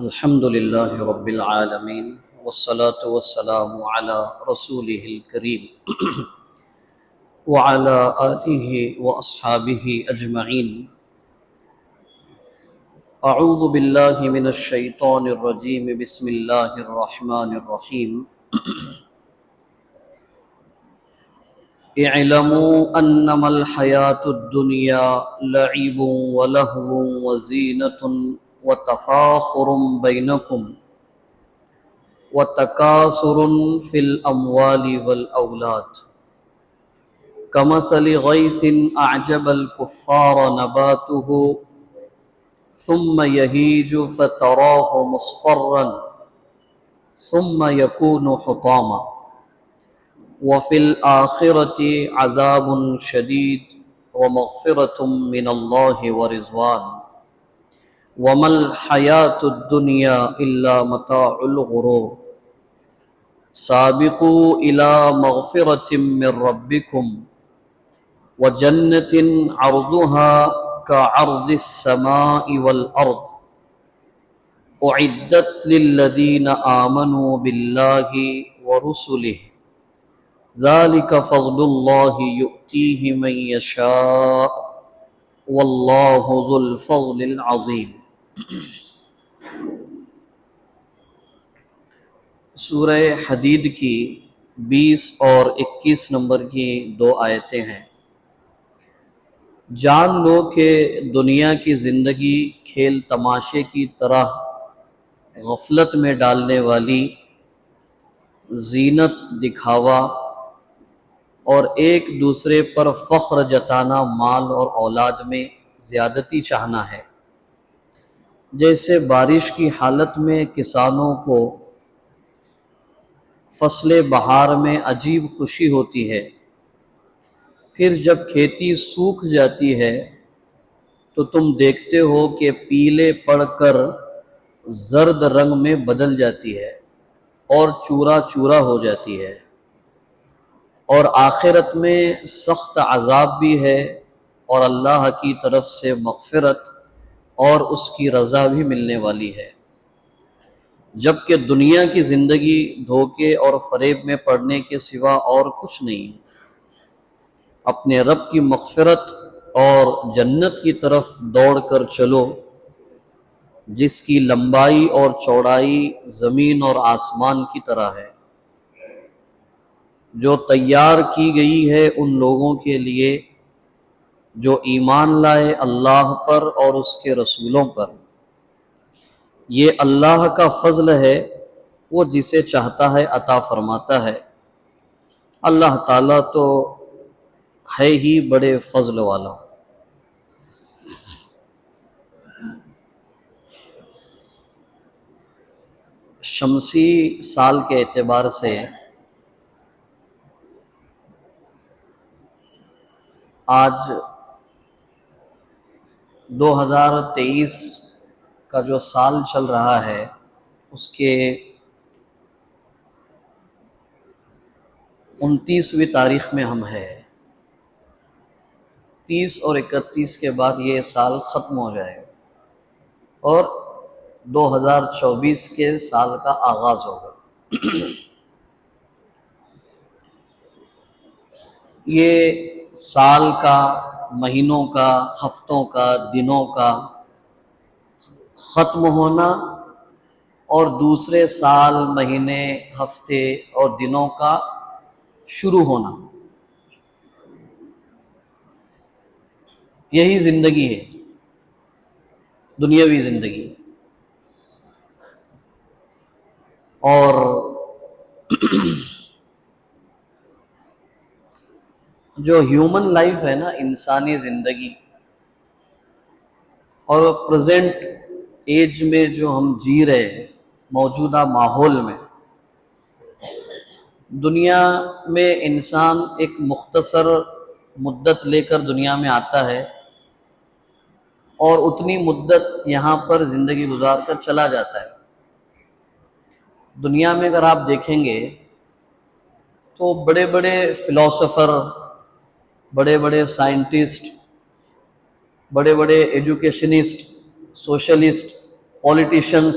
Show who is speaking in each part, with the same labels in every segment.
Speaker 1: الحمد لله رب العالمين والصلاة والسلام على رسوله الكريم وعلى آله وأصحابه أجمعين. أعوذ بالله من الشيطان الرجيم. بسم الله الرحمن الرحيم. اعلموا أنما الحياة الدنيا لعب ولهو وزينة وتفاخر بينكم وتكاثر في الأموال والأولاد كمثل غيث أعجب الكفار نباته ثم يهيج فتراه مصفرا ثم يكون حطاما وفي الآخرة عذاب شديد ومغفرة من الله ورضوان وما الحياة الدنيا إلا متاع الغرور. سابقوا إلى مغفرة من ربكم وجنة عرضها كعرض السماء والأرض أعدت للذين آمنوا بالله ورسله ذلك فضل الله يؤتيه من يشاء والله ذو الفضل العظيم. سورہ حدید کی 20 اور 21 نمبر کی دو آیتیں ہیں. جان لو کہ دنیا کی زندگی کھیل تماشے کی طرح غفلت میں ڈالنے والی، زینت، دکھاوا اور ایک دوسرے پر فخر جتانا، مال اور اولاد میں زیادتی چاہنا ہے. جیسے بارش کی حالت میں کسانوں کو فصل بہار میں عجیب خوشی ہوتی ہے، پھر جب کھیتی سوکھ جاتی ہے تو تم دیکھتے ہو کہ پیلے پڑ کر زرد رنگ میں بدل جاتی ہے اور چورا چورا ہو جاتی ہے. اور آخرت میں سخت عذاب بھی ہے اور اللہ کی طرف سے مغفرت اور اس کی رضا بھی ملنے والی ہے. جبکہ دنیا کی زندگی دھوکے اور فریب میں پڑنے کے سوا اور کچھ نہیں ہے. اپنے رب کی مغفرت اور جنت کی طرف دوڑ کر چلو، جس کی لمبائی اور چوڑائی زمین اور آسمان کی طرح ہے، جو تیار کی گئی ہے ان لوگوں کے لیے جو ایمان لائے اللہ پر اور اس کے رسولوں پر. یہ اللہ کا فضل ہے، وہ جسے چاہتا ہے عطا فرماتا ہے. اللہ تعالیٰ تو ہے ہی بڑے فضل والا. شمسی سال کے اعتبار سے آج 2023 کا جو سال چل رہا ہے اس کے 29ویں تاریخ میں ہم ہیں. 30 اور 31 کے بعد یہ سال ختم ہو جائے گا اور 2024 کے سال کا آغاز ہوگا. یہ سال کا، مہینوں کا، ہفتوں کا، دنوں کا ختم ہونا اور دوسرے سال، مہینے، ہفتے اور دنوں کا شروع ہونا، یہی زندگی ہے، دنیاوی زندگی. اور جو ہیومن لائف ہے نا، انسانی زندگی، اور پریزنٹ ایج میں جو ہم جی رہے ہیں، موجودہ ماحول میں، دنیا میں انسان ایک مختصر مدت لے کر دنیا میں آتا ہے اور اتنی مدت یہاں پر زندگی گزار کر چلا جاتا ہے. دنیا میں اگر آپ دیکھیں گے تو بڑے بڑے فلاسفر، بڑے بڑے سائنٹسٹ، بڑے بڑے ایجوکیشنسٹ، سوشلسٹ، پولیٹیشنز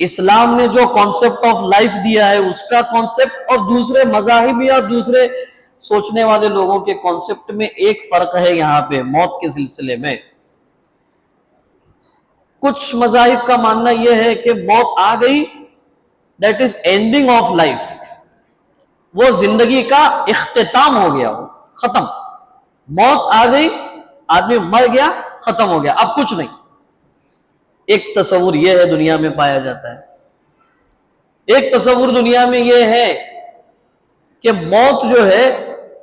Speaker 1: اسلام نے جو کانسیپٹ آف لائف دیا ہے اس کا کانسیپٹ اور دوسرے مذاہب یا دوسرے سوچنے والے لوگوں کے کانسیپٹ میں ایک فرق ہے یہاں پہ موت کے سلسلے میں۔ کچھ مذاہب کا ماننا یہ ہے کہ موت آ گئی، that is ending of life, وہ زندگی کا اختتام ہو گیا، وہ ختم، موت آ گئی، آدمی مر گیا، ختم ہو گیا، اب کچھ نہیں۔ ایک تصور یہ ہے دنیا میں پایا جاتا ہے۔ ایک تصور دنیا میں یہ ہے کہ موت جو ہے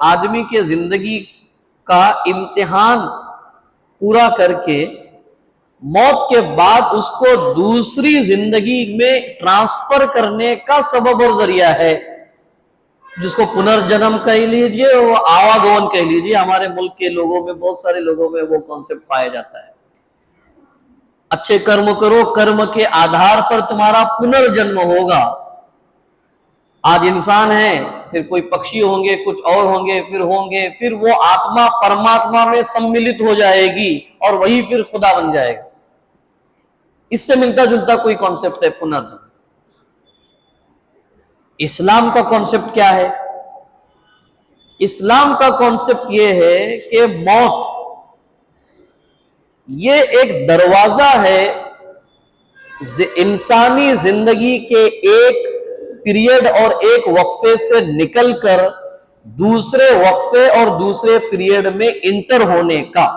Speaker 1: آدمی کے زندگی کا امتحان پورا کر کے موت کے بعد اس کو دوسری زندگی میں ٹرانسفر کرنے کا سبب اور ذریعہ ہے، جس کو پنرجنم کہہ لیجئے، وہ آواگمن کہہ لیجئے۔ ہمارے ملک کے لوگوں میں، بہت سارے لوگوں میں وہ کانسیپٹ پایا جاتا ہے۔ اچھے کرم کرو، کرم کے آدھار پر تمہارا پنرجنم ہوگا۔ آج انسان ہے، پھر کوئی پکشی ہوں گے، کچھ اور ہوں گے، پھر وہ آتما پرماتما میں سملت ہو جائے گی اور وہی پھر خدا بن جائے گا۔ اس سے ملتا جلتا کوئی کانسیپٹ ہے پنرجنم۔ اسلام کا کانسیپٹ کیا ہے؟ اسلام کا کانسیپٹ یہ ہے کہ موت یہ ایک دروازہ ہے انسانی زندگی کے ایک پیریڈ اور ایک وقفے سے نکل کر دوسرے وقفے اور دوسرے پیریڈ میں انٹر ہونے کا۔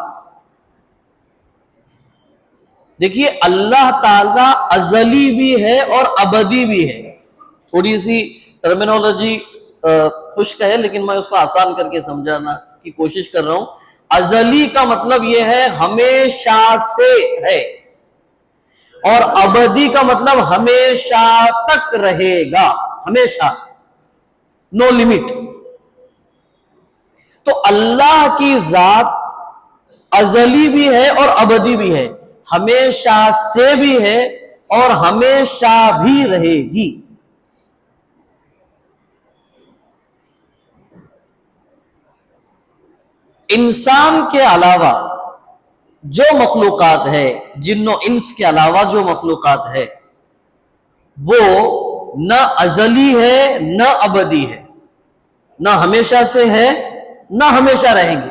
Speaker 1: دیکھیے اللہ تعالی ازلی بھی ہے اور ابدی بھی ہے۔ تھوڑی سی ٹرمینالوجی خشک ہے لیکن میں اس کو آسان کر کے سمجھانا کی کوشش کر رہا ہوں۔ ازلی کا مطلب یہ ہے ہمیشہ سے ہے، اور ابدی کا مطلب ہمیشہ تک رہے گا، ہمیشہ، نو لمٹ۔ تو اللہ کی ذات ازلی بھی ہے اور ابدی بھی ہے، ہمیشہ سے بھی ہے اور ہمیشہ بھی رہے گی۔ انسان کے علاوہ جو مخلوقات ہے، جن و انس کے علاوہ جو مخلوقات ہے، وہ نہ ازلی ہے نہ ابدی ہے، نہ ہمیشہ سے ہے نہ ہمیشہ رہیں گے۔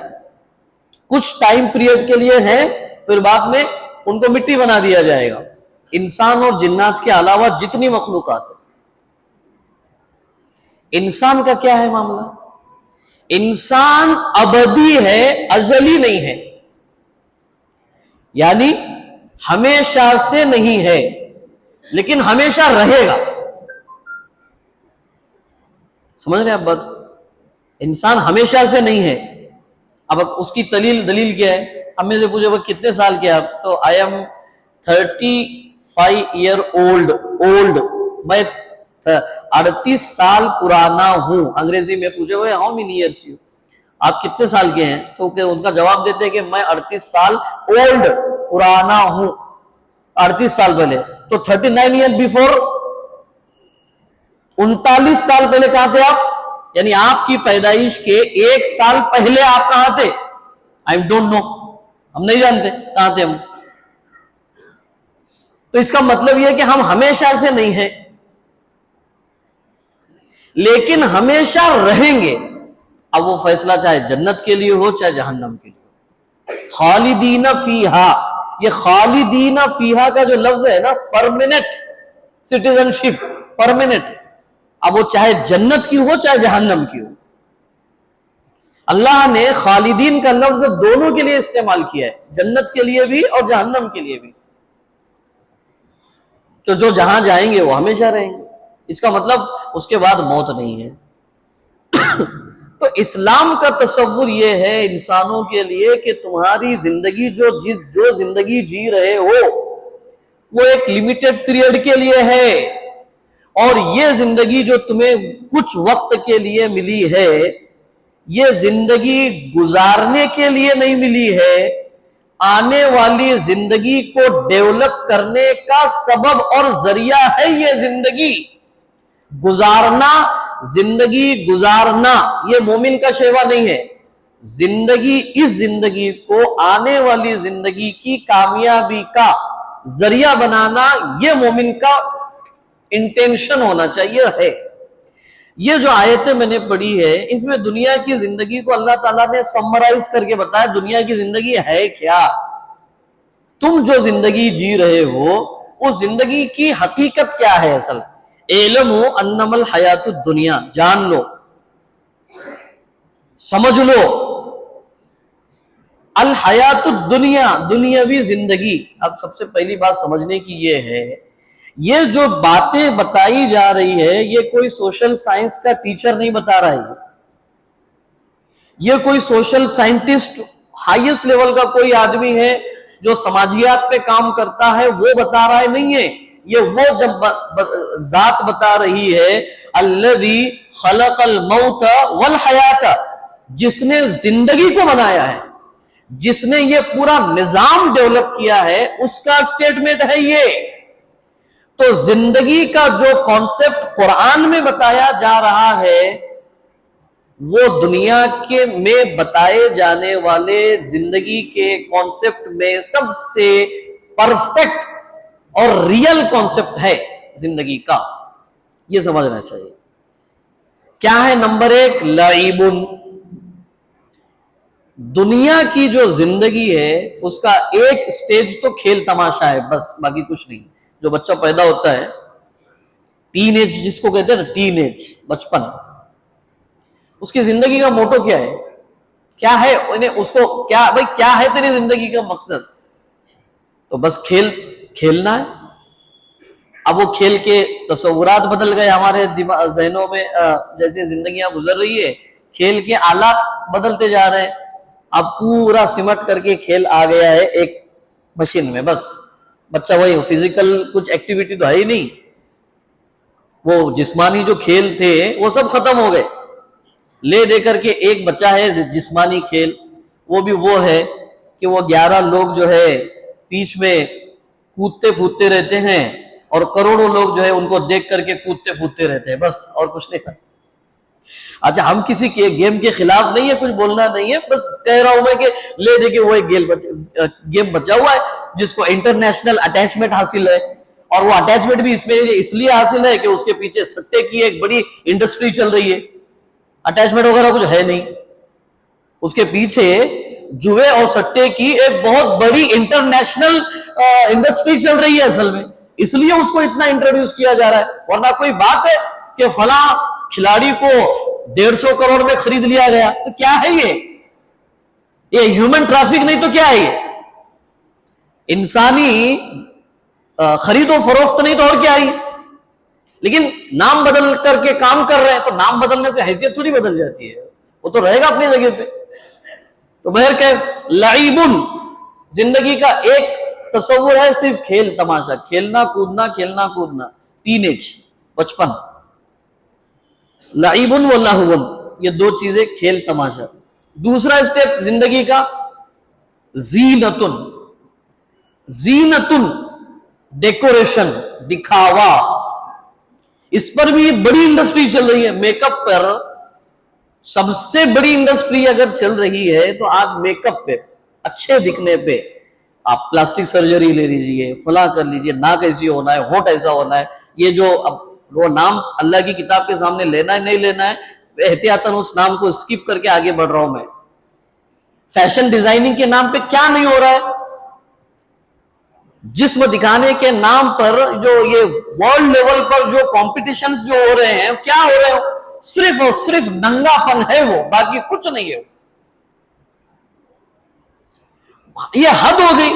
Speaker 1: کچھ ٹائم پیریڈ کے لیے ہے، پھر بعد میں ان کو مٹی بنا دیا جائے گا۔ انسان اور جنات کے علاوہ جتنی مخلوقات ہے۔ انسان کا کیا ہے معاملہ؟ انسان ابدی ہے، ازلی نہیں ہے، یعنی ہمیشہ سے نہیں ہے لیکن ہمیشہ رہے گا۔ سمجھ رہے ہیں آپ بات؟ انسان ہمیشہ سے نہیں ہے۔ اب اس کی دلیل کیا ہے؟ ہم میں سے پوچھے وہ کتنے سال کے آپ؟ تو آئی ایم 35 ایئر اولڈ، میں 38 سال پرانا ہوں۔ انگریزی میں پوچھے ہوئے ہاؤ مینی ایئرس یو، آپ کتنے سال کے ہیں؟ تو ان کا جواب دیتے کہ میں 38 سال اولڈ، پرانا ہوں، 38 سال پہلے۔ تو 39 ایئر بیفور، 39 سال پہلے کہاں تھے آپ؟ یعنی آپ کی پیدائش کے 1 سال پہلے آپ کہاں تھے؟ I don't know، ہم نہیں جانتے کہاں تھے ہم۔ تو اس کا مطلب یہ ہے کہ ہم ہمیشہ سے نہیں ہیں لیکن ہمیشہ رہیں گے۔ اب وہ فیصلہ چاہے جنت کے لیے ہو چاہے جہنم کے لیے ہو۔ خالدین فیہا، یہ خالدین فیہا کا جو لفظ ہے نا، پرماننٹ سٹیزن شپ، پرماننٹ۔ اب وہ چاہے جنت کی ہو چاہے جہنم کی ہو، اللہ نے خالدین کا لفظ دونوں کے لیے استعمال کیا ہے، جنت کے لیے بھی اور جہنم کے لیے بھی۔ تو جو جہاں جائیں گے وہ ہمیشہ رہیں گے، اس کا مطلب اس کے بعد موت نہیں ہے۔ تو اسلام کا تصور یہ ہے انسانوں کے لیے کہ تمہاری زندگی جو زندگی جی رہے ہو وہ ایک لیمیٹڈ پیریڈ کے لیے ہے، اور یہ زندگی جو تمہیں کچھ وقت کے لیے ملی ہے، یہ زندگی گزارنے کے لیے نہیں ملی ہے، آنے والی زندگی کو ڈیولپ کرنے کا سبب اور ذریعہ ہے۔ یہ زندگی گزارنا، زندگی گزارنا یہ مومن کا شیوا نہیں ہے۔ زندگی، اس زندگی کو آنے والی زندگی کی کامیابی کا ذریعہ بنانا یہ مومن کا انٹینشن ہونا چاہیے ہے۔ یہ جو آیتیں میں نے پڑھی ہے اس میں دنیا کی زندگی کو اللہ تعالیٰ نے سمرائز کر کے بتایا دنیا کی زندگی ہے کیا، تم جو زندگی جی رہے ہو اس زندگی کی حقیقت کیا ہے۔ اصل اعلموا انما الحیات الدنیا، جان لو، سمجھ لو، الحیات الدنیا، دنیاوی زندگی۔ اب سب سے پہلی بات سمجھنے کی یہ ہے، یہ جو باتیں بتائی جا رہی ہے یہ کوئی سوشل سائنس کا ٹیچر نہیں بتا رہا ہے، یہ کوئی سوشل سائنٹسٹ ہائیسٹ لیول کا کوئی آدمی ہے جو سماجیات پہ کام کرتا ہے وہ بتا رہا ہے، نہیں ہے، یہ وہ جب ذات بتا رہی ہے الذی خلق الموت والحیات، جس نے زندگی کو بنایا ہے، جس نے یہ پورا نظام ڈیولپ کیا ہے، اس کا سٹیٹمنٹ ہے یہ۔ تو زندگی کا جو کانسیپٹ قرآن میں بتایا جا رہا ہے وہ دنیا کے میں بتائے جانے والے زندگی کے کانسیپٹ میں سب سے پرفیکٹ اور ریئل کانسیپٹ ہے زندگی کا، یہ سمجھنا چاہیے۔ کیا ہے؟ نمبر 1 لعب، دنیا کی جو زندگی ہے اس کا ایک سٹیج تو کھیل تماشا ہے، بس باقی کچھ نہیں۔ جو بچہ پیدا ہوتا ہے، ٹین ایج جس کو کہتے ہیں نا، ٹین ایج، بچپن، اس کی زندگی کا موٹو کیا ہے؟ کیا ہے اس کو کیا بھائی کیا ہے تیری زندگی کا مقصد؟ تو بس کھیلنا ہے۔ اب وہ کھیل کے تصورات بدل گئے ہمارے ذہنوں میں، جیسے زندگیاں گزر رہی ہے کھیل کے آلات بدلتے جا رہے ہیں۔ اب پورا سمٹ کر کے کھیل آ گیا ہے ایک مشین میں، بس بچہ وہی فزیکل کچھ ایکٹیویٹی تو ہے ہی نہیں، وہ جسمانی جو کھیل تھے وہ سب ختم ہو گئے۔ لے دے کر کے ایک بچہ ہے جسمانی کھیل، وہ بھی وہ ہے کہ وہ 11 لوگ جو ہے پیچ میں کودتے پھودتے رہتے ہیں اور کروڑوں لوگ جو ہے ان کو دیکھ کر کے کودتے پھودتے رہتے ہیں، بس اور کچھ نہیں۔ اچھا ہم کسی کے گیم کے خلاف نہیں ہے، کچھ بولنا نہیں ہے، بس کہہ رہا ہوں میں کہ لے دے کے وہ ایک گیم بچا ہوا ہے جس کو انٹرنیشنل اٹیچمنٹ حاصل ہے، اور وہ اٹیچمنٹ بھی اس لیے حاصل ہے کہ اس کے پیچھے سٹے کی ایک بڑی انڈسٹری چل رہی ہے۔ اٹیچمنٹ وغیرہ کچھ ہے نہیں، اس کے پیچھے جوئے اور سٹے کی ایک بہت بڑی انٹرنیشنل انڈسٹری چل رہی ہے اصل میں، اس لیے اس کو اتنا انٹروڈیوس کیا جا رہا ہے۔ ورنہ کوئی بات ہے کہ فلاں کھلاڑی کو 150 کروڑ میں خرید لیا گیا، تو کیا ہے یہ ہیومن ٹریفک نہیں تو کیا ہے یہ انسانی خرید و فروخت نہیں تو اور کیا ہے؟ لیکن نام بدل کر کے کام کر رہے ہیں، تو نام بدلنے سے حیثیت تھوڑی بدل جاتی ہے، وہ تو رہے گا اپنی جگہ پہ۔ تو بہرکیف لعب، زندگی کا ایک تصور ہے صرف کھیل تماشا، کھیلنا کودنا، ٹین ایج، بچپن، لعب و لہو، یہ دو چیزیں کھیل تماشا۔ دوسرا اسٹیپ زندگی کا زینتن، ڈیکوریشن، دکھاوا، اس پر بھی بڑی انڈسٹری چل رہی ہے۔ میک اپ پر سب سے بڑی انڈسٹری اگر چل رہی ہے تو آج میک اپ پہ، اچھے دکھنے پہ، آپ پلاسٹک سرجری لے لیجئے، فلاں کر لیجئے، ناک ایسی ہونا ہے، ہونٹ ایسا ہونا ہے، یہ جو اب وہ نام اللہ کی کتاب کے سامنے لینا ہے نہیں لینا ہے، احتیاطاً اس نام کو اسکپ کر کے آگے بڑھ رہا ہوں میں۔ فیشن ڈیزائننگ کے نام پہ کیا نہیں ہو رہا ہے؟ جسم دکھانے کے نام پر جو یہ ورلڈ لیول پر جو کمپٹیشنز جو ہو رہے ہیں، کیا ہو رہے ہیں؟ صرف اور صرف ننگا پن ہے، وہ باقی کچھ نہیں ہے۔ یہ حد ہو گئی۔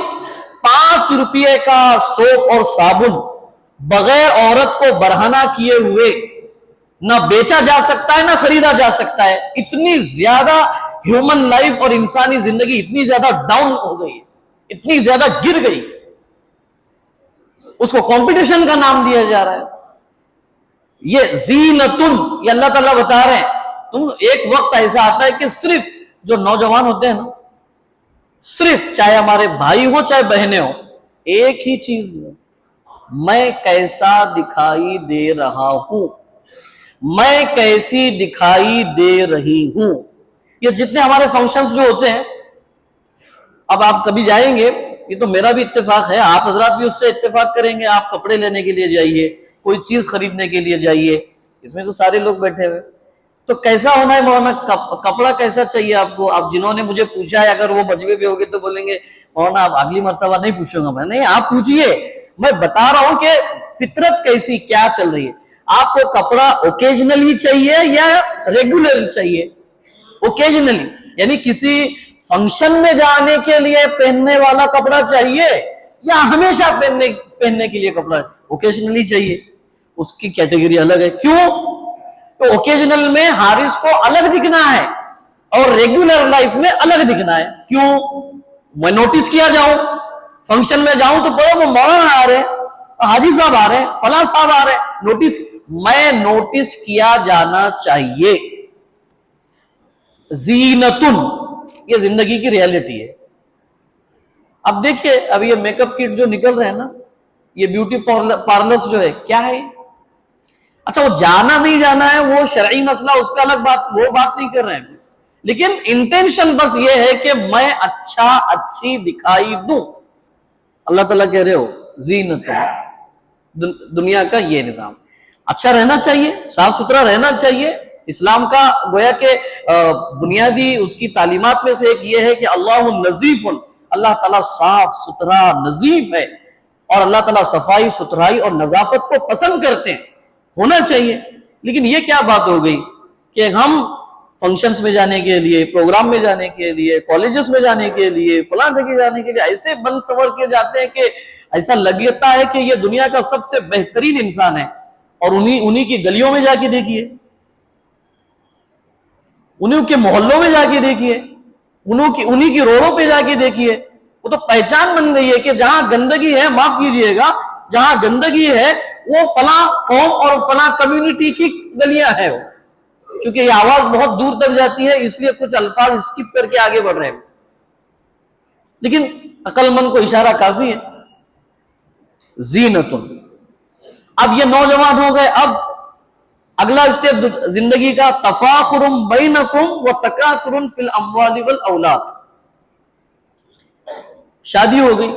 Speaker 1: 5 روپے کا سوپ اور صابن بغیر عورت کو برہنہ کیے ہوئے نہ بیچا جا سکتا ہے نہ خریدا جا سکتا ہے۔ اتنی زیادہ ہیومن لائف اور انسانی زندگی اتنی زیادہ ڈاؤن ہو گئی، اتنی زیادہ گر گئی، اس کو کمپٹیشن کا نام دیا جا رہا ہے۔ یہ زینتن، یہ اللہ تعالیٰ بتا رہے ہیں تم ایک وقت ایسا آتا ہے کہ صرف جو نوجوان ہوتے ہیں نا، صرف چاہے ہمارے بھائی ہو چاہے بہنیں ہو، ایک ہی چیز، میں کیسا دکھائی دے رہا ہوں، میں کیسی دکھائی دے رہی ہوں۔ یہ جتنے ہمارے فنکشنز جو ہوتے ہیں، اب آپ کبھی جائیں گے، یہ تو میرا بھی اتفاق ہے، آپ حضرات بھی اس سے اتفاق کریں گے، آپ کپڑے لینے کے لیے جائیے، کوئی چیز خریدنے کے لیے جائیے، اس میں تو سارے لوگ بیٹھے ہوئے. تو کیسا ہونا ہے مولانا؟ کپڑا کیسا چاہیے آپ کو؟ آپ جنہوں نے مجھے پوچھا ہے اگر وہ مجمع پہ ہوگے تو بولیں گے مولانا آپ اگلی مرتبہ نہیں پوچھوں گا میں. نہیں، آپ پوچھئے، میں بتا رہا ہوں کہ فطرت کیسی کیا چل رہی ہے. آپ کو کپڑا اوکیجنلی چاہیے یا ریگولر چاہیے؟ اوکیجنلی یعنی کسی فنکشن میں جانے کے لیے پہننے والا کپڑا چاہیے یا ہمیشہ پہننے کے لیے کپڑا اوکیجنلی چاہیے. اس کی کیٹیگری الگ ہے. کیوں؟ تو اوکیجنل میں حارث کو الگ دکھنا ہے اور ریگولر لائف میں الگ دکھنا ہے. کیوں؟ میں نوٹس کیا جاؤں، فنکشن میں جاؤں تو وہ مولانا آ رہے، حاجی صاحب آ رہے، فلاں صاحب آ رہے، میں نوٹس کیا جانا چاہیے. زینتن، یہ زندگی کی ریالٹی ہے. اب دیکھیے، اب یہ میک اپ کٹ جو نکل رہے ہیں نا، یہ بیوٹی پارلرز جو ہے، کیا ہے؟ اچھا وہ جانا نہیں جانا ہے وہ شرعی مسئلہ، اس پہ الگ بات، وہ بات نہیں کر رہے ہیں. لیکن انٹینشن بس یہ ہے کہ میں اچھی دکھائی دوں. اللہ تعالیٰ کہہ رہے ہو زینت، دنیا کا یہ نظام اچھا رہنا چاہیے، صاف ستھرا رہنا چاہیے. اسلام کا گویا کہ بنیادی اس کی تعلیمات میں سے ایک یہ ہے کہ اللہ نظیف، اللہ تعالیٰ صاف ستھرا نظیف ہے، اور اللہ تعالیٰ صفائی ستھرائی اور نظافت کو پسند کرتے ہیں، ہونا چاہیے. لیکن یہ کیا بات ہو گئی کہ ہم فنکشنز میں جانے کے لیے، پروگرام میں جانے کے لیے، کالجز میں جانے کے لیے، فلاں جگہ جانے کے لیے ایسے بند سور کے جاتے ہیں کہ ایسا لگتا ہے کہ یہ دنیا کا سب سے بہترین انسان ہے. اور انہی کی گلیوں میں جا کے دیکھیے، انہی کے محلوں میں جا کے دیکھیے، انہی کی روڈوں پہ جا کے دیکھیے. وہ تو پہچان بن گئی ہے کہ جہاں گندگی ہے، معاف کیجئے گا، جہاں گندگی ہے وہ فلاں قوم اور فلاں کمیونٹی کی گلیاں ہیں. چونکہ یہ آواز بہت دور تک جاتی ہے اس لیے کچھ الفاظ اسکپ کر کے آگے بڑھ رہے ہیں، لیکن عقل مند کو اشارہ کافی ہے. زینتن. اب یہ نوجوان ہو گئے، اب اگلا اسٹیپ زندگی کا، تفاخر بینکم وتکاثر فی الاموال والاولاد. شادی ہو گئی،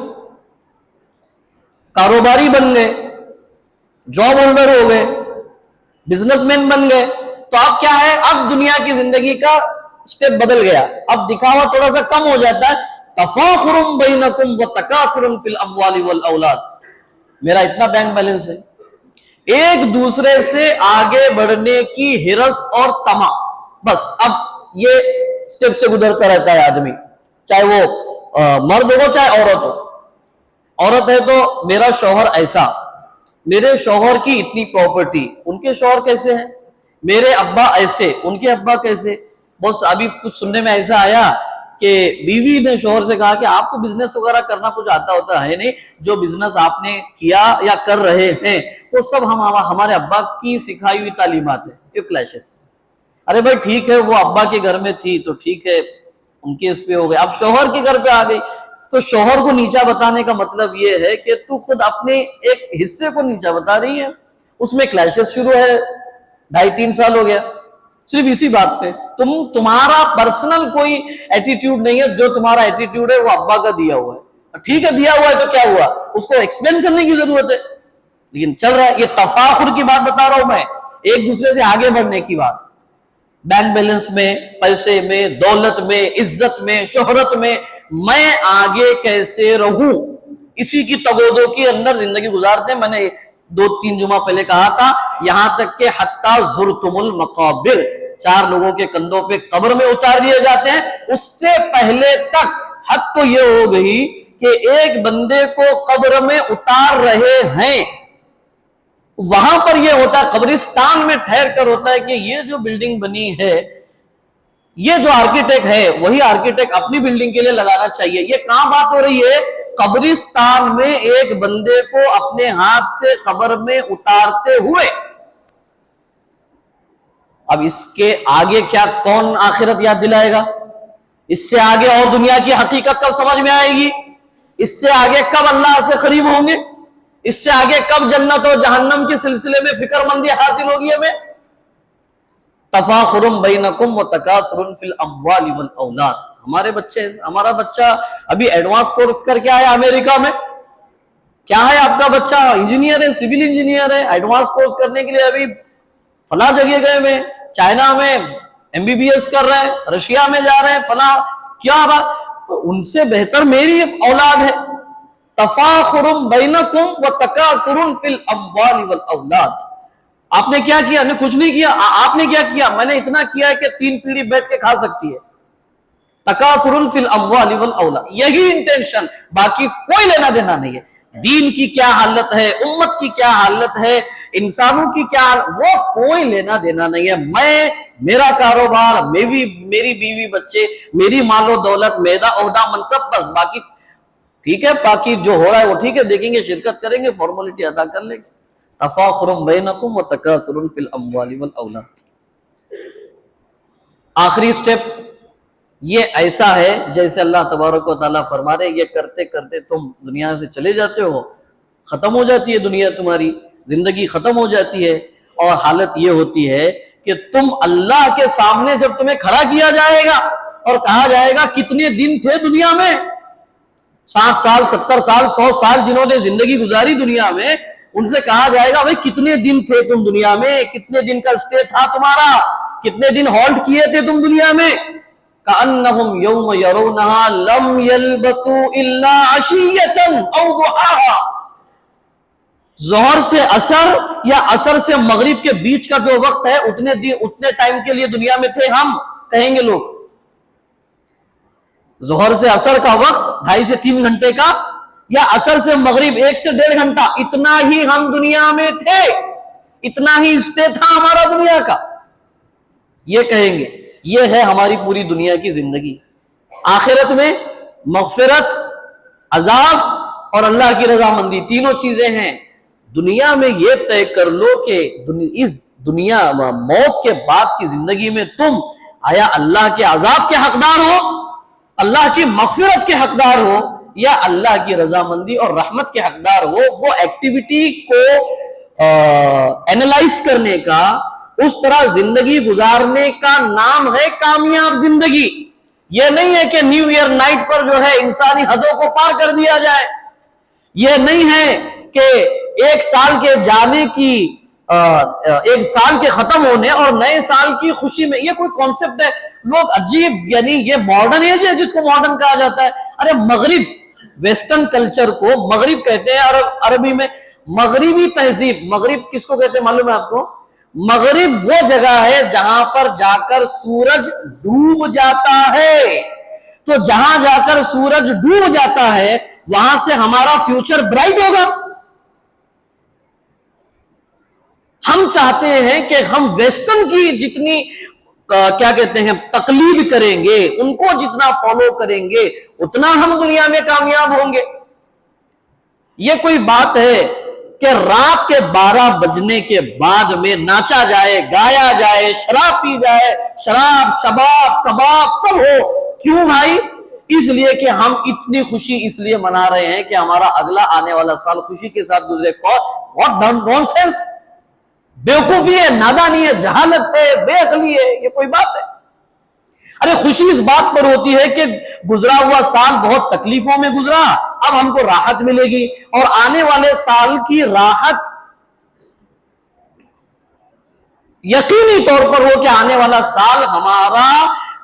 Speaker 1: کاروباری بن گئے، جاب ہولڈر ہو گئے، بزنس مین بن گئے، تو اب کیا ہے؟ اب دنیا کی زندگی کا اسٹیپ بدل گیا. اب دکھاوا تھوڑا سا کم ہو جاتا ہے. تفاخر بینکم وتکاثر فی الاموال والاولاد. میرا اتنا بینک بیلنس ہے، ایک دوسرے سے آگے بڑھنے کی ہرس اور طمع. بس اب یہ اسٹیپ سے گزرتا رہتا ہے آدمی، چاہے وہ مرد ہو چاہے عورت ہو. عورت ہے تو میرا شوہر ایسا، میرے شوہر کی اتنی پراپرٹی، ان کے شوہر کیسے ہیں، میرے ابا ایسے، ان کے ابا کیسے. بس ابھی کچھ سننے میں ایسا آیا کہ بیوی نے شوہر سے کہا کہ آپ کو بزنس وغیرہ کرنا کچھ آتا ہوتا ہے نہیں، جو بزنس آپ نے کیا یا کر رہے ہیں وہ سب ہمارے ابا کی سکھائی ہوئی تعلیمات ہیں. یہ کلیشز. ارے بھائی ٹھیک ہے، وہ ابا کے گھر میں تھی تو ٹھیک ہے، ان کے اس پہ ہو گئے، اب شوہر کے گھر پہ آ گئی تو شوہر کو نیچا بتانے کا مطلب یہ ہے کہ تو خود اپنے ایک حصے کو نیچا بتا رہی ہے. اس میں کلیشز شروع ہے. 2.5-3 سال ہو گیا صرف اسی بات پہ. تمہارا پرسنل کوئی ایٹیٹیوڈ نہیں ہے، جو تمہارا ایٹیٹیوڈ ہے وہ ابا کا دیا ہوا ہے. ٹھیک ہے دیا ہوا ہے تو کیا ہوا، اس کو ایکسپلین کرنے کی ضرورت ہے، لیکن چل رہا ہے. یہ تفاخر کی بات بتا رہا ہوں میں، ایک دوسرے سے آگے بڑھنے کی بات. بینک بیلنس میں، پیسے میں، دولت میں، عزت میں، شہرت میں میں آگے کیسے رہوں، اسی کی تگودوں کے اندر زندگی گزارتے ہیں. میں نے 2-3 جمعہ پہلے کہا تھا، یہاں تک کہ حتی زرتم المقابر، 4 لوگوں کے کندھوں پہ قبر میں اتار دیے جاتے ہیں. اس سے پہلے تک حد تو یہ ہو گئی کہ ایک بندے کو قبر میں اتار رہے ہیں، وہاں پر یہ ہوتا ہے، قبرستان میں ٹھہر کر ہوتا ہے کہ یہ جو بلڈنگ بنی ہے، یہ جو آرکیٹیکٹ ہے وہی آرکیٹیکٹ اپنی بلڈنگ کے لیے لگانا چاہیے. یہ کہاں بات ہو رہی ہے؟ قبرستان میں ایک بندے کو اپنے ہاتھ سے قبر میں اتارتے ہوئے. اب اس کے آگے کیا کون آخرت یاد دلائے گا؟ اس سے آگے اور دنیا کی حقیقت کب سمجھ میں آئے گی؟ اس سے آگے کب اللہ سے قریب ہوں گے؟ اس سے آگے کب جنت اور جہنم کے سلسلے میں فکر مندی حاصل ہوگی ہمیں؟ تفاخر بینکم وتکاثر فی الاموال والاولاد. ہمارا بچہ ابھی ایڈوانس کورس کر کے آیا امریکہ میں، کیا ہے آپ کا بچہ؟ انجینئر ہے، سول انجینئر ہے، ایڈوانس کورس کرنے کے لیے ابھی فلاں جگہ گئے ہوئے، چائنا میں MBBS کر رہے ہیں، رشیا میں جا رہے ہیں، فلاں کیا بات، ان سے بہتر میری اولاد ہے. تفاخر بینکم وتکاثر فی الاموال والاولاد. آپ نے کیا کیا؟ کچھ نہیں کیا. آپ نے کیا کیا؟ میں نے اتنا کیا ہے کہ 3 پیڑھی بیٹھ کے کھا سکتی ہے. تکاثر فی الاموال والاولاد، یہی انٹینشن، باقی کوئی لینا دینا نہیں ہے. دین کی کیا حالت ہے، امت کی کیا حالت ہے، انسانوں کی کیا حالت، وہ کوئی لینا دینا نہیں ہے. میرا کاروبار، میری بیوی بچے، میری مال و دولت، میرا عہدہ منصب، بس باقی ٹھیک ہے، باقی جو ہو رہا ہے وہ ٹھیک ہے، دیکھیں گے، شرکت کریں گے، فارمولیٹی ادا کر لیں گے. تفاخر بینکم وتکاثر فی الاموال والاولاد. آخری سٹیپ یہ ایسا ہے جیسے اللہ تبارک و تعالیٰ فرما رہے، یہ کرتے کرتے تم دنیا سے چلے جاتے ہو، ختم ہو جاتی ہے دنیا، تمہاری زندگی ختم ہو جاتی ہے، اور حالت یہ ہوتی ہے کہ تم اللہ کے سامنے جب تمہیں کھڑا کیا جائے گا اور کہا جائے گا کتنے دن تھے دنیا میں، 60 سال 70 سال 100 سال جنہوں نے زندگی گزاری دنیا میں، ان سے کہا جائے گا بھائی کتنے دن تھے تم دنیا میں، کتنے دن کا اسٹے تھا تمہارا، کتنے دن ہولڈ کیے تھے تم دنیا میں. کأنہم یوم یرونہا لم یلبثوا الا عشیۃ او ضحاہا. ظہر سے عصر یا عصر سے مغرب کے بیچ کا جو وقت ہے، اتنے ٹائم کے لیے دنیا میں تھے ہم، کہیں گے لوگ. ظہر سے عصر کا وقت 2.5 سے 3 گھنٹے کا، یا عصر سے مغرب 1 سے 1.5 گھنٹہ، اتنا ہی ہم دنیا میں تھے، اتنا ہی اسٹے تھا ہمارا دنیا کا. یہ کہیں گے. یہ ہے ہماری پوری دنیا کی زندگی. آخرت میں مغفرت، عذاب اور اللہ کی رضامندی، تینوں چیزیں ہیں. دنیا میں یہ طے کر لو کہ اس دنیا موت کے بعد کی زندگی میں تم آیا اللہ کے عذاب کے حقدار ہو، اللہ کی مغفرت کے حقدار ہو، یا اللہ کی رضامندی اور رحمت کے حقدار ہو. وہ ایکٹیویٹی کو اینالائز کرنے کا، اس طرح زندگی گزارنے کا نام ہے کامیاب زندگی. یہ نہیں ہے کہ نیو ایئر نائٹ پر جو ہے انسانی حدوں کو پار کر دیا جائے. یہ نہیں ہے کہ 1 سال کے جانے کی 1 سال کے ختم ہونے اور نئے سال کی خوشی میں، یہ کوئی کانسیپٹ ہے. لوگ عجیب، یعنی یہ ماڈرن ایج ہے جس کو ماڈرن کہا جاتا ہے. ارے مغرب، ویسٹرن کلچر کو مغرب کہتے ہیں عربی میں. مغربی تہذیب، مغرب کس کو کہتے ہیں معلوم ہے آپ کو؟ مغرب وہ جگہ ہے جہاں پر جا کر سورج ڈوب جاتا ہے. تو جہاں جا کر سورج ڈوب جاتا ہے وہاں سے ہمارا فیوچر برائٹ ہوگا. ہم چاہتے ہیں کہ ہم ویسٹرن کی جتنی کیا کہتے ہیں تقلید کریں گے، ان کو جتنا فالو کریں گے، اتنا ہم دنیا میں کامیاب ہوں گے. یہ کوئی بات ہے کہ رات کے 12 بجنے کے بعد میں ناچا جائے، گایا جائے، شراب پی جائے، شراب، شباب، کباب کب ہو؟ کیوں بھائی؟ اس لیے کہ ہم اتنی خوشی اس لیے منا رہے ہیں کہ ہمارا اگلا آنے والا سال خوشی کے ساتھ گزرے. واٹ نونسنس، بیوقوفی ہے، نادانی ہے، جہالت ہے، بے عقلی ہے. یہ کوئی بات ہے؟ ارے خوشی اس بات پر ہوتی ہے کہ گزرا ہوا سال بہت تکلیفوں میں گزرا، اب ہم کو راحت ملے گی، اور آنے والے سال کی راحت یقینی طور پر ہو کہ آنے والا سال ہمارا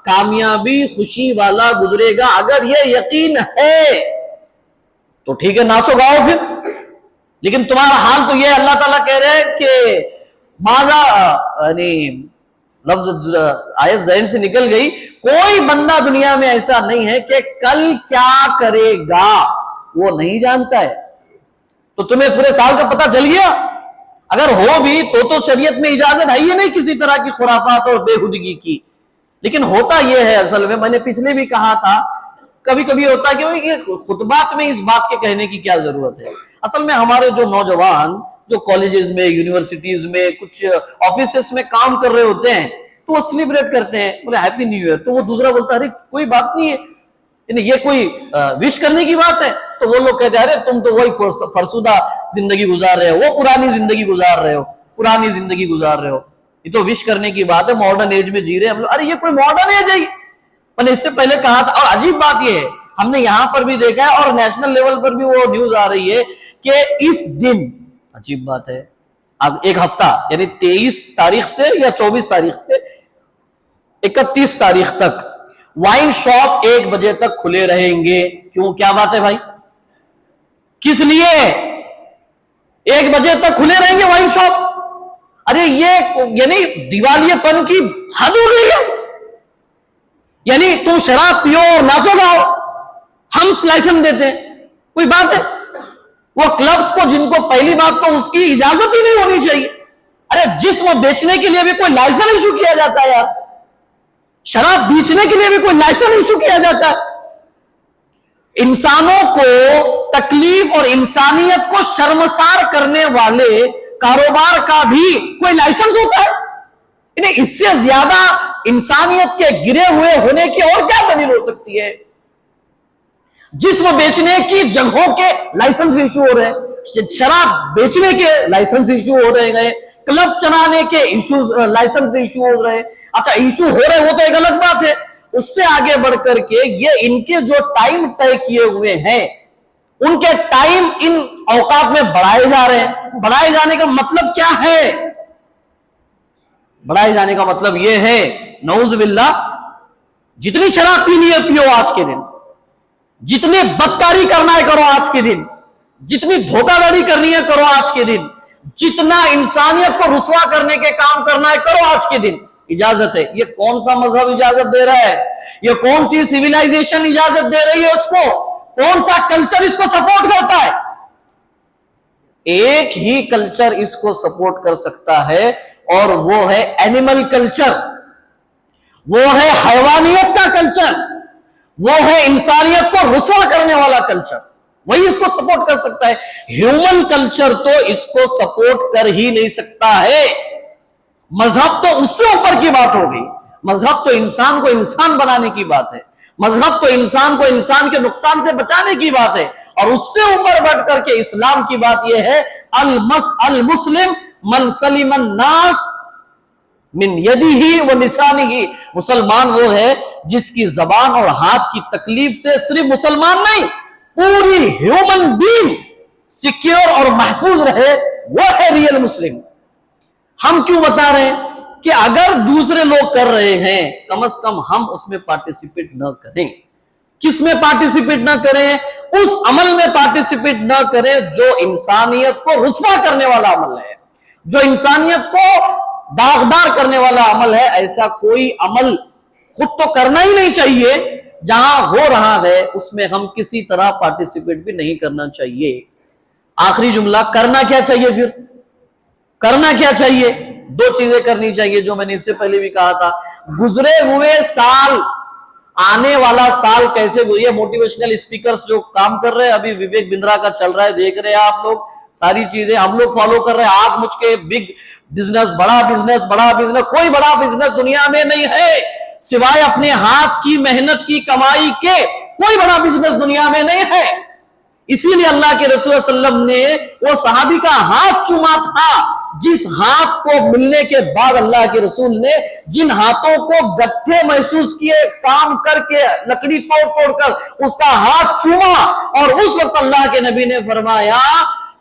Speaker 1: کامیابی خوشی والا گزرے گا. اگر یہ یقین ہے تو ٹھیک ہے، ناچو گاؤ پھر. لیکن تمہارا حال تو یہ اللہ تعالیٰ کہہ رہے ہیں کہ ماذا، یعنی لفظ آیت ذہن سے نکل گئی، کوئی بندہ دنیا میں ایسا نہیں ہے کہ کل کیا کرے گا وہ نہیں جانتا ہے. تو تمہیں پورے سال کا پتہ چل گیا؟ اگر ہو بھی تو شریعت میں اجازت ہے یہ نہیں کسی طرح کی خرافات اور بےہودگی کی. لیکن ہوتا یہ ہے اصل میں نے پچھلے بھی کہا تھا، کبھی کبھی ہوتا ہے کہ خطبات میں اس بات کے کہنے کی کیا ضرورت ہے. اصل میں ہمارے جو نوجوان جو کالجز میں، یونیورسٹیز میں، کچھ آفیسز میں کام کر رہے ہوتے ہیں تو وہ سیلیبریٹ کرتے ہیں، بولے ہیپی نیو ایئر، تو وہ دوسرا بولتا ہے ارے کوئی بات نہیں ہے، یعنی یہ کوئی وش کرنے کی بات ہے. تو وہ لوگ کہتے ہیں ارے تم تو وہی فرسودہ زندگی گزار رہے ہو، وہ پرانی زندگی گزار رہے ہو، پرانی زندگی گزار رہے ہو، یہ تو وش کرنے کی بات ہے، ماڈرن ایج میں جی رہے ہیں ہم لوگ. ارے یہ کوئی ماڈرن ایج ہے؟ میں نے اس سے پہلے کہا تھا. اور عجیب بات یہ ہے، ہم نے یہاں پر بھی دیکھا ہے اور نیشنل لیول پر بھی وہ نیوز آ رہی ہے کہ اس دن، عجیب بات ہے، ایک ہفتہ یعنی 23 تاریخ سے یا 24 تاریخ سے 31 تاریخ تک وائن شاپ 1 بجے تک کھلے رہیں گے. کیوں؟ کیا بات ہے بھائی؟ کس لیے 1 بجے تک کھلے رہیں گے وائن شاپ؟ ارے یہ یعنی دیوالیے پن کی حد ہو گئی ہے. یعنی تم شراب پیو اور ناچو گاؤ، ہم لائسنس دیتے ہیں، کوئی بات ہے؟ وہ کلبز کو جن کو پہلی بات تو اس کی اجازت ہی نہیں ہونی چاہیے. ارے جسم بیچنے کے لیے بھی کوئی لائسنس ایشو کیا جاتا ہے یار، شراب بیچنے کے لیے بھی کوئی لائسنس ایشو کیا جاتا ہے. انسانوں کو تکلیف اور انسانیت کو شرمسار کرنے والے کاروبار کا بھی کوئی لائسنس ہوتا ہے؟ یعنی اس سے زیادہ انسانیت کے گرے ہوئے ہونے کی اور کیا دلیل ہو سکتی ہے؟ جسم بیچنے کی جگہوں کے لائسنس ایشو ہو رہے ہیں، شراب بیچنے کے لائسنس ایشو ہو رہے ہیں، کلب چلانے کے ایشوز لائسنس ایشو ہو رہے ہیں. اچھا ایشو ہو رہے وہ تو ایک الگ بات ہے. اس سے آگے بڑھ کر کے یہ ان کے جو ٹائم طے کیے ہوئے ہیں ان کے ٹائم ان اوقات میں بڑھائے جا رہے ہیں. بڑھائے جانے کا مطلب کیا ہے؟ بڑھائے جانے کا مطلب یہ ہے نعوذ باللہ جتنی شراب پینی ہے پیو آج کے دن، جتنی بدکاری کرنا ہے کرو آج کے دن، جتنی دھوکہ دھڑی کرنی ہے کرو آج کے دن، جتنا انسانیت کو رسوا کرنے کے کام کرنا ہے کرو آج کے دن. اجازت ہے. یہ کون سا مذہب اجازت دے رہا ہے؟ یہ کون سی سیویلائزیشن اجازت دے رہی ہے اس کو؟ کون سا کلچر اس کو سپورٹ کرتا ہے؟ ایک ہی کلچر اس کو سپورٹ کر سکتا ہے اور وہ ہے اینیمل کلچر، وہ ہے حیوانیت کا کلچر، وہ ہے انسانیت کو رسوا کرنے والا کلچر، وہی اس کو سپورٹ کر سکتا ہے. ہیومن کلچر تو اس کو سپورٹ کر ہی نہیں سکتا ہے. مذہب تو اس سے اوپر کی بات ہو گئی. مذہب تو انسان کو انسان بنانے کی بات ہے، مذہب تو انسان کو انسان کے نقصان سے بچانے کی بات ہے. اور اس سے اوپر بڑھ کر کے اسلام کی بات یہ ہے المسلم من سلم الناس من یدہ و لسانہ. مسلمان وہ ہے جس کی زبان اور ہاتھ کی تکلیف سے صرف مسلمان نہیں پوری ہیومن بینگ سیکیور اور محفوظ رہے، وہ ہے ریئل مسلم. ہم کیوں بتا رہے ہیں کہ اگر دوسرے لوگ کر رہے ہیں کم از کم ہم اس میں پارٹیسپیٹ نہ کریں. کس میں پارٹیسپیٹ نہ کریں؟ اس عمل میں پارٹیسپیٹ نہ کریں جو انسانیت کو رسوا کرنے والا عمل ہے، جو انسانیت کو داغدار کرنے والا عمل ہے. ایسا کوئی عمل خود تو کرنا ہی نہیں چاہیے، جہاں ہو رہا ہے اس میں ہم کسی طرح پارٹیسپیٹ بھی نہیں کرنا چاہیے. آخری جملہ، کرنا کیا چاہیے پھر؟ کرنا کیا چاہیے؟ 2 چیزیں کرنی چاہیے جو میں نے اس سے پہلے بھی کہا تھا. گزرے ہوئے سال، آنے والا سال کیسے یہ موٹیویشنل اسپیکرز جو کام کر رہے ہیں، ابھی وویک بندرا کا چل رہا ہے، دیکھ رہے ہیں آپ لوگ، ساری چیزیں ہم لوگ فالو کر رہے ہیں. آگ مجھ کے بگ بزنس، بڑا بزنس، بڑا بزنس، کوئی بڑا بزنس دنیا میں نہیں ہے سوائے اپنے ہاتھ کی محنت کی کمائی کے. کوئی بڑا بزنس دنیا میں نہیں ہے. اسی لیے اللہ کے رسول صلی اللہ علیہ وسلم نے وہ صحابی کا ہاتھ چوما تھا جس ہاتھ کو ملنے کے بعد اللہ کے رسول نے جن ہاتھوں کو گٹھے محسوس کیے کام کر کے لکڑی توڑ توڑ کر اس کا ہاتھ چوما. اور اس وقت اللہ کے نبی نے فرمایا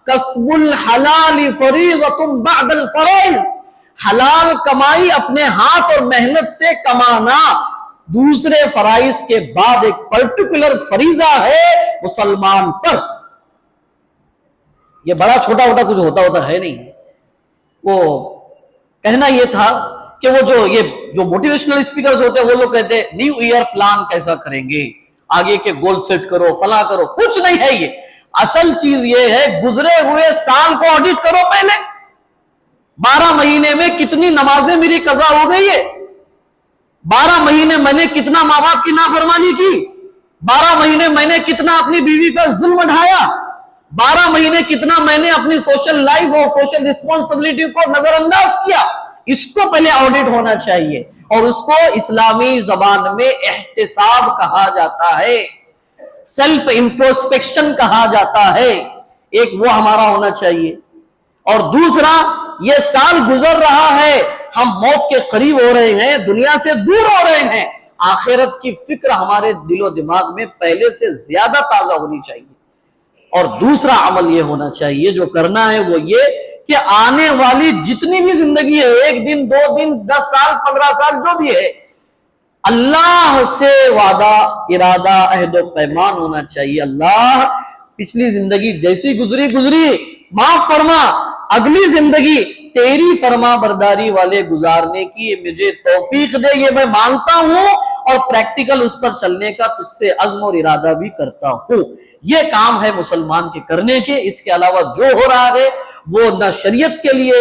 Speaker 1: کسب الحلال فریضۃ بعد الفرائض. حلال کمائی اپنے ہاتھ اور محنت سے کمانا دوسرے فرائض کے بعد ایک پرٹیکولر فریضہ ہے مسلمان پر. یہ بڑا چھوٹا موٹا کچھ ہوتا ہے نہیں. وہ کہنا یہ تھا کہ وہ جو موٹیویشنل اسپیکرز ہوتے ہیں وہ لوگ کہتے ہیں نیو ایئر پلان کیسا کریں گے، آگے کے گول سیٹ کرو، فلاں کرو. کچھ نہیں ہے. یہ اصل چیز یہ ہے گزرے ہوئے سال کو آڈٹ کرو. پہلے 12 مہینے میں کتنی نمازیں میری قضا ہو گئی ہے، 12 مہینے میں نے کتنا ماں باپ کی نافرمانی کی، 12 مہینے میں نے کتنا اپنی بیوی پر ظلم ڈھایا، 12 مہینے کتنا میں نے اپنی سوشل لائف اور سوشل رسپانسبلٹی کو نظر انداز کیا. اس کو پہلے آڈٹ ہونا چاہیے اور اس کو اسلامی زبان میں احتساب کہا جاتا ہے، سیلف انٹروسپیکشن کہا جاتا ہے. ایک وہ ہمارا ہونا چاہیے. اور دوسرا، یہ سال گزر رہا ہے، ہم موت کے قریب ہو رہے ہیں، دنیا سے دور ہو رہے ہیں. آخرت کی فکر ہمارے دل و دماغ میں پہلے سے زیادہ تازہ ہونی چاہیے. اور دوسرا عمل یہ ہونا چاہیے جو کرنا ہے وہ یہ کہ آنے والی جتنی بھی زندگی ہے، 1 دن 2 دن 10 سال 15 سال جو بھی ہے، اللہ سے وعدہ ارادہ عہد و پیمان ہونا چاہیے، اللہ پچھلی زندگی جیسی گزری معاف فرما، اگلی زندگی تیری فرما برداری والے گزارنے کی مجھے توفیق دے، یہ میں مانگتا ہوں اور پریکٹیکل اس پر چلنے کا تجھ سے عزم اور ارادہ بھی کرتا ہوں۔ یہ کام ہے مسلمان کے کرنے کے۔ اس کے علاوہ جو ہو رہا ہے وہ نہ شریعت کے لیے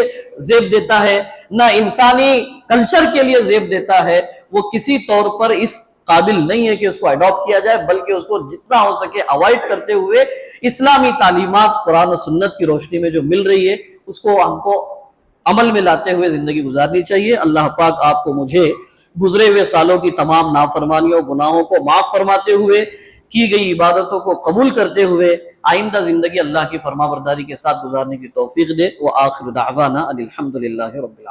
Speaker 1: زیب دیتا ہے، نہ انسانی کلچر کے لیے زیب دیتا ہے، وہ کسی طور پر اس قابل نہیں ہے کہ اس کو اڈاپٹ کیا جائے، بلکہ اس کو جتنا ہو سکے اوائڈ کرتے ہوئے اسلامی تعلیمات قرآن و سنت کی روشنی میں جو مل رہی ہے اس کو ہم کو عمل میں لاتے ہوئے زندگی گزارنی چاہیے۔ اللہ پاک آپ کو مجھے گزرے ہوئے سالوں کی تمام نافرمانیوں گناہوں کو معاف فرماتے ہوئے، کی گئی عبادتوں کو قبول کرتے ہوئے آئندہ زندگی اللہ کی فرما برداری کے ساتھ گزارنے کی توفیق دے۔ وآخر دعوانا ان الحمد للہ رب العالمین۔